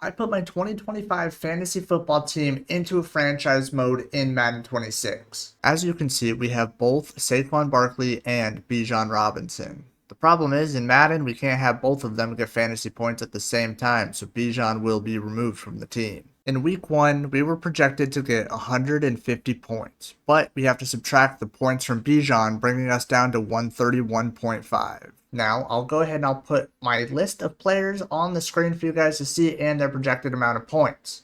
I put my 2025 fantasy football team into a franchise mode in Madden 26. As you can see, we have both Saquon Barkley and Bijan Robinson. The problem is, in Madden, we can't have both of them get fantasy points at the same time, so Bijan will be removed from the team. In week 1, we were projected to get 150 points, but we have to subtract the points from Bijan, bringing us down to 131.5. Now, I'll go ahead and I'll put my list of players on the screen for you guys to see and their projected amount of points.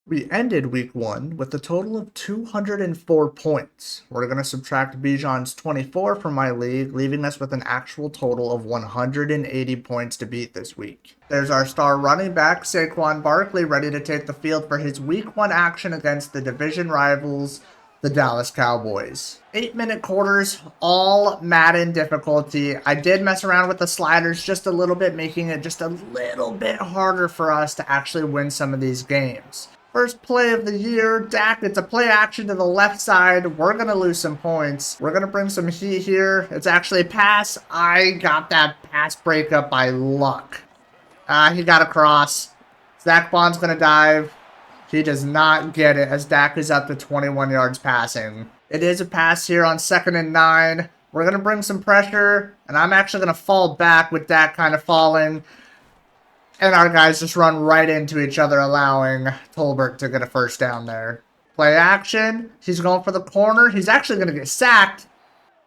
We ended week 1 with a total of 204 points. We're going to subtract Bijan's 24 from my league, leaving us with an actual total of 180 points to beat this week. There's our star running back, Saquon Barkley, ready to take the field for his week 1 action against the division rivals, the Dallas Cowboys. 8-minute quarters, all Madden difficulty. I did mess around with the sliders just a little bit, making it just a little bit harder for us to actually win some of these games. First play of the year, Dak, it's a play action to the left side. We're going to lose some points. We're going to bring some heat here. It's actually a pass. I got that pass breakup by luck. He got across. Zach Bond's going to dive. He does not get it as Dak is up to 21 yards passing. It is a pass here on 2nd and 9. We're going to bring some pressure, and I'm actually going to fall back with Dak kind of falling. And our guys just run right into each other, allowing Tolbert to get a first down there. Play action. He's going for the corner. He's actually going to get sacked.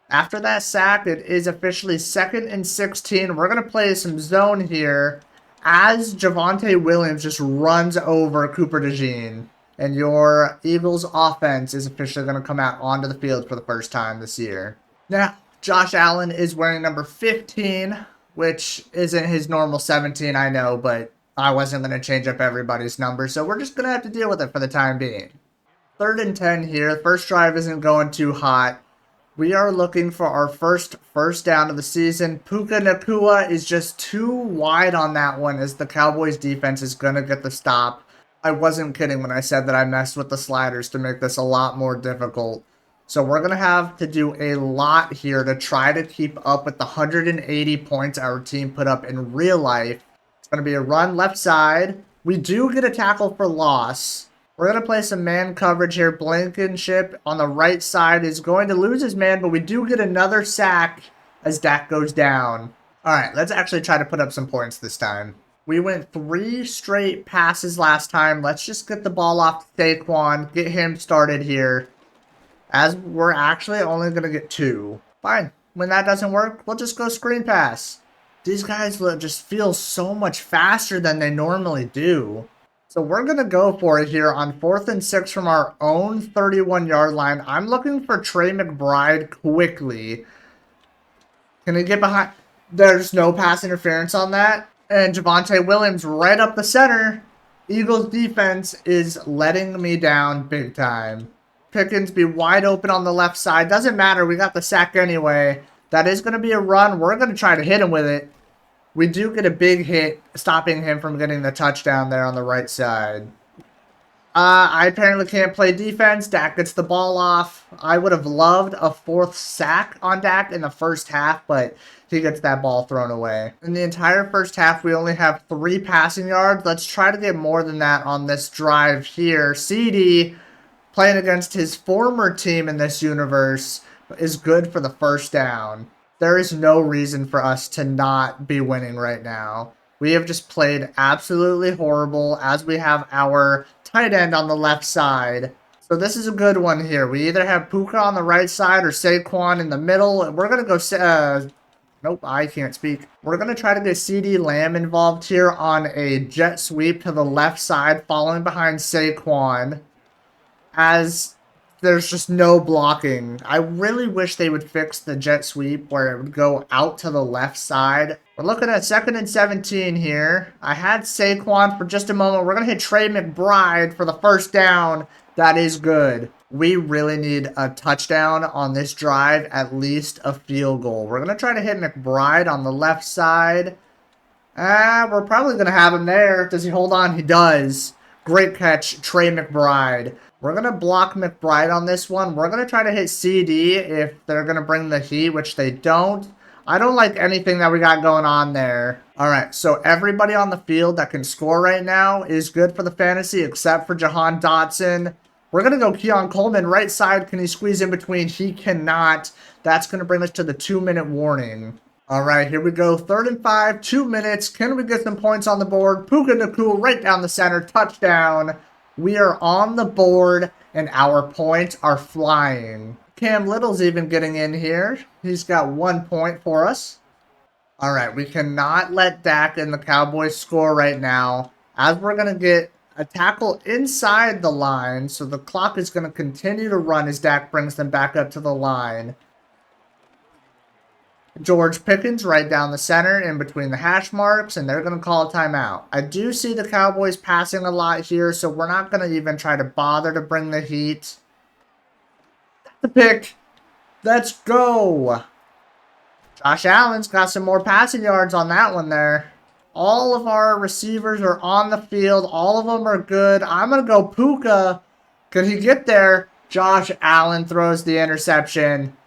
After that sack, it is officially 2nd and 16. We're going to play some zone here as Javonte Williams just runs over Cooper DeJean. And your Eagles offense is officially going to come out onto the field for the first time this year. Now, Josh Allen is wearing number 15. Which isn't his normal 17, I know, but I wasn't going to change up everybody's number, so we're just going to have to deal with it for the time being. 3rd and 10 here. First drive isn't going too hot. We are looking for our first down of the season. Puka Nacua is just too wide on that one as the Cowboys defense is going to get the stop. I wasn't kidding when I said that I messed with the sliders to make this a lot more difficult. So we're going to have to do a lot here to try to keep up with the 180 points our team put up in real life. It's going to be a run left side. We do get a tackle for loss. We're going to play some man coverage here. Blankenship on the right side is going to lose his man, but we do get another sack as Dak goes down. All right, let's actually try to put up some points this time. We went 3 straight passes last time. Let's just get the ball off to Saquon, get him started here. As we're actually only going to get 2. Fine. When that doesn't work, we'll just go screen pass. These guys just feel so much faster than they normally do. So we're going to go for it here on 4th and 6 from our own 31-yard line. I'm looking for Trey McBride quickly. Can he get behind? There's no pass interference on that. And Javonte Williams right up the center. Eagles defense is letting me down big time. Pickens be wide open on the left side. Doesn't matter. We got the sack anyway. That is going to be a run. We're going to try to hit him with it. We do get a big hit, stopping him from getting the touchdown there on the right side. I apparently can't play defense. Dak gets the ball off. I would have loved a 4th sack on Dak in the first half, but he gets that ball thrown away. In the entire first half, we only have 3 passing yards. Let's try to get more than that on this drive here. CD, playing against his former team in this universe, is good for the first down. There is no reason for us to not be winning right now. We have just played absolutely horrible as we have our tight end on the left side. So this is a good one here. We either have Puka on the right side or Saquon in the middle. We're going to go... nope, I can't speak. We're going to try to get CD Lamb involved here on a jet sweep to the left side, following behind Saquon, as there's just no blocking. I really wish they would fix the jet sweep where it would go out to the left side. We're looking at 2nd and 17 here. I had Saquon for just a moment. We're going to hit Trey McBride for the first down. That is good. We really need a touchdown on this drive, at least a field goal. We're going to try to hit McBride on the left side. We're probably going to have him there. Does he hold on? He does. Great catch, Trey McBride. We're going to block McBride on this one. We're going to try to hit CD if they're going to bring the heat, which they don't. I don't like anything that we got going on there. All right, so everybody on the field that can score right now is good for the fantasy except for Jahan Dotson. We're going to go Keon Coleman. Right side, can he squeeze in between? He cannot. That's going to bring us to the 2-minute warning. All right, here we go. 3rd and 5, 2 minutes. Can we get some points on the board? Puka Nacua right down the center. Touchdown. We are on the board, and our points are flying. Cam Little's even getting in here. He's got 1 point for us. All right, we cannot let Dak and the Cowboys score right now, as we're going to get a tackle inside the line, so the clock is going to continue to run as Dak brings them back up to the line. George Pickens right down the center in between the hash marks, and they're going to call a timeout. I do see the Cowboys passing a lot here, so we're not going to even try to bother to bring the heat. The pick. Let's go. Josh Allen's got some more passing yards on that one there. All of our receivers are on the field. All of them are good. I'm going to go Puka. Could he get there? Josh Allen throws the interception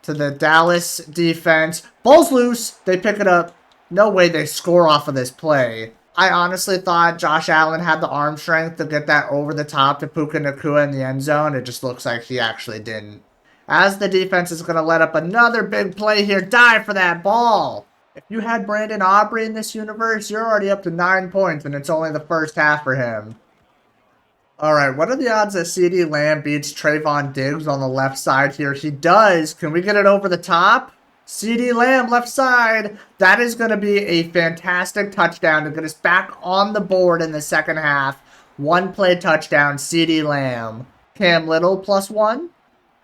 to the Dallas defense. Ball's loose. They pick it up. No way they score off of this play. I honestly thought Josh Allen had the arm strength to get that over the top to Puka Nacua in the end zone. It just looks like he actually didn't. As the defense is going to let up another big play here. Dive for that ball. If you had Brandon Aubrey in this universe, you're already up to 9 points, and it's only the first half for him. All right, what are the odds that CeeDee Lamb beats Trayvon Diggs on the left side here? He does. Can we get it over the top? CeeDee Lamb, left side. That is going to be a fantastic touchdown to get us back on the board in the second half. 1-play touchdown, CeeDee Lamb. Cam Little +1.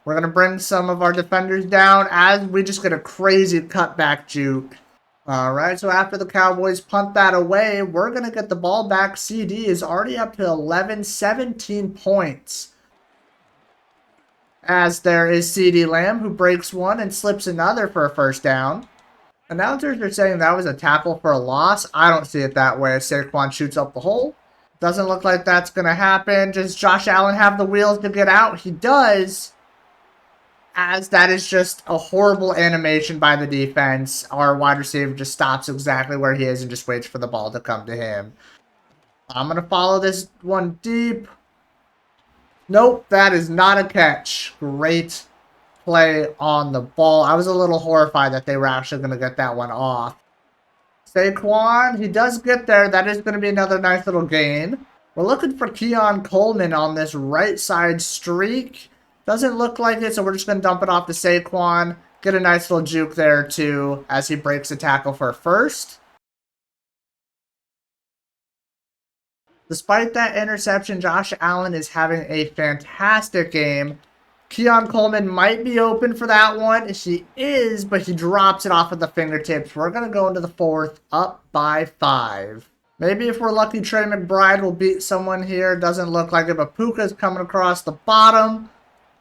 We're going to bring some of our defenders down as we just get a crazy cutback juke. All right, so after the Cowboys punt that away, we're going to get the ball back. CD is already up to 17 points. As there is CeeDee Lamb, who breaks one and slips another for a first down. Announcers are saying that was a tackle for a loss. I don't see it that way. Saquon shoots up the hole. Doesn't look like that's going to happen. Does Josh Allen have the wheels to get out? He does. As that is just a horrible animation by the defense. Our wide receiver just stops exactly where he is and just waits for the ball to come to him. I'm going to follow this one deep. Nope, that is not a catch. Great play on the ball. I was a little horrified that they were actually going to get that one off. Saquon, he does get there. That is going to be another nice little gain. We're looking for Keon Coleman on this right side streak. Doesn't look like it, so we're just going to dump it off to Saquon. Get a nice little juke there, too, as he breaks the tackle for a first. Despite that interception, Josh Allen is having a fantastic game. Keon Coleman might be open for that one. He is, but he drops it off of the fingertips. We're going to go into the fourth, up by 5. Maybe if we're lucky, Trey McBride will beat someone here. Doesn't look like it, but Puka's coming across the bottom.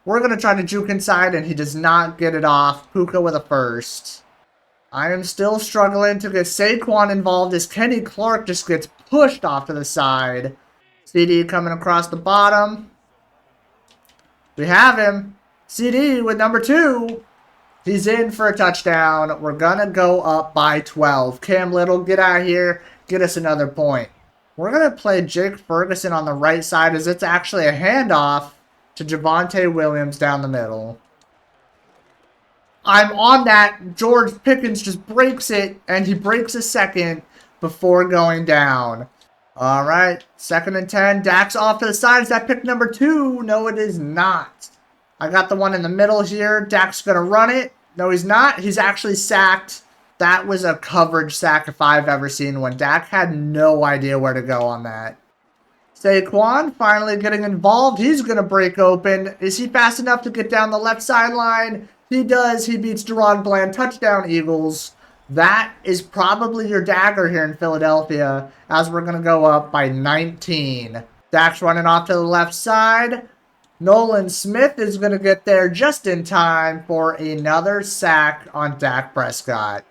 We're going to try to juke inside, and he does not get it off. Puka with a first. I am still struggling to get Saquon involved as Kenny Clark just gets pushed off to the side. CD coming across the bottom. We have him. CD with number 2. He's in for a touchdown. We're going to go up by 12. Cam Little, get out of here. Get us another point. We're going to play Jake Ferguson on the right side as it's actually a handoff to Javonte Williams down the middle. I'm on that. George Pickens just breaks it, and he breaks a second before going down. All right, 2nd and 10. Dak's off to the side. Is that pick number 2? No, it is not. I got the one in the middle here. Dak's going to run it. No, he's not. He's actually sacked. That was a coverage sack if I've ever seen one. Dak had no idea where to go on that. Saquon finally getting involved. He's going to break open. Is he fast enough to get down the left sideline? He does. He beats Deron Bland. Touchdown, Eagles. That is probably your dagger here in Philadelphia as we're going to go up by 19. Dak's running off to the left side. Nolan Smith is going to get there just in time for another sack on Dak Prescott.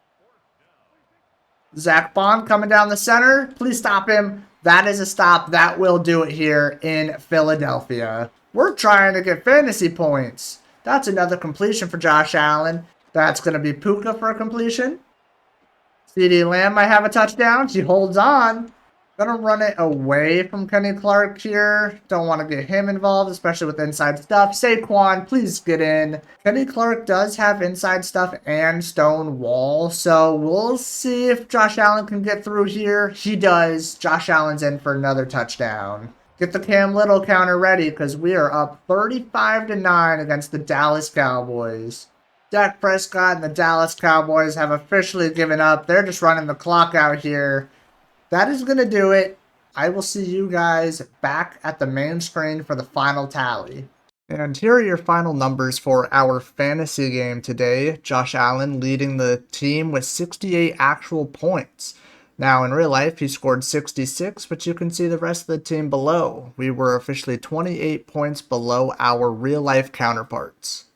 Zach Bond coming down the center. Please stop him. That is a stop. That will do it here in Philadelphia. We're trying to get fantasy points. That's another completion for Josh Allen. That's going to be Puka for a completion. CeeDee Lamb might have a touchdown. She holds on. Gonna run it away from Kenny Clark here. Don't want to get him involved, especially with inside stuff. Saquon, please get in. Kenny Clark does have inside stuff and stone wall, so we'll see if Josh Allen can get through here. He does. Josh Allen's in for another touchdown. Get the Cam Little counter ready because we are up 35-9 against the Dallas Cowboys. Dak Prescott and the Dallas Cowboys have officially given up. They're just running the clock out here. That is going to do it. I will see you guys back at the main screen for the final tally. And here are your final numbers for our fantasy game today. Josh Allen leading the team with 68 actual points. Now, in real life, he scored 66, but you can see the rest of the team below. We were officially 28 points below our real-life counterparts.